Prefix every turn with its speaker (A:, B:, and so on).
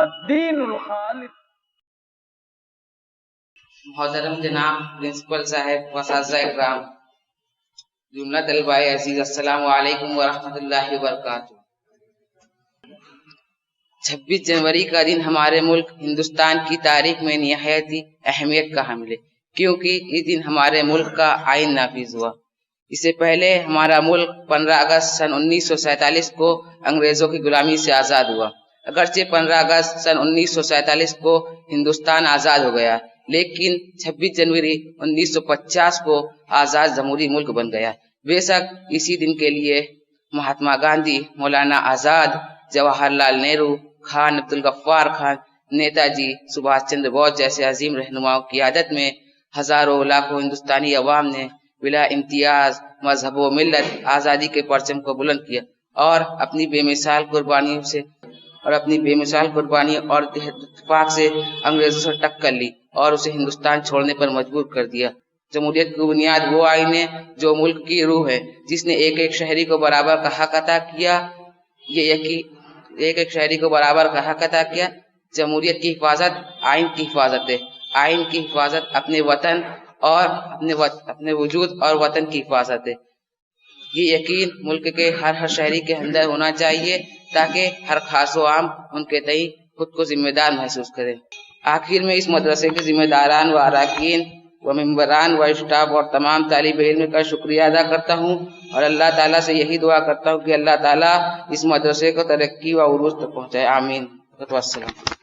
A: الدین الخالص۔
B: محترم جناب پرنسپل صاحب، اساتذہ اکرام، جملہ طلباء عزیز، السلام علیکم ورحمۃ اللہ وبرکاتہ۔ 26 جنوری کا دن ہمارے ملک ہندوستان کی تاریخ میں نہایت اہمیت کا حامل ہے، کیونکہ اس دن ہمارے ملک کا آئین نافذ ہوا۔ اس سے پہلے ہمارا ملک 15 اگست سن 1947 کو انگریزوں کی غلامی سے آزاد ہوا۔ اگرچہ 15 اگست سن 1947 کو ہندوستان آزاد ہو گیا، لیکن 26 جنوری 1950 کو آزاد جمہوری ملک بن گیا۔ بے شک اسی دن کے لیے مہاتما گاندھی، مولانا آزاد، جواہر لال نہرو، خان عبد الغفار خان، نیتا جی سبھاش چندر بوس جیسے عظیم رہنماؤں کی قیادت میں ہزاروں لاکھوں ہندوستانی عوام نے بلا امتیاز مذہب و ملت آزادی کے پرچم کو بلند کیا اور اپنی بے مثال قربانیوں اور اتفاق سے انگریزوں سے ٹکر لی اور اسے ہندوستان چھوڑنے پر مجبور کر دیا۔ جمہوریت کی بنیاد وہ آئین ہے جو ملک کی روح ہے، جس نے ایک ایک شہری کو برابر کا حق عطا کیا۔ جمہوریت کی حفاظت آئین کی حفاظت ہے، آئین کی حفاظت اپنے وطن اور اپنے وجود اور وطن کی حفاظت ہے۔ یہ یقین ملک کے ہر شہری کے اندر ہونا چاہیے تاکہ ہر خاص و عام ان کے تئیں خود کو ذمہ دار محسوس کرے۔ آخر میں اس مدرسے کے ذمہ داران و اراکین و ممبران و اسٹاف اور تمام طالب علم کا شکریہ ادا کرتا ہوں اور اللہ تعالیٰ سے یہی دعا کرتا ہوں کہ اللہ تعالیٰ اس مدرسے کو ترقی و عروج تک پہنچائے، آمین۔ السلام۔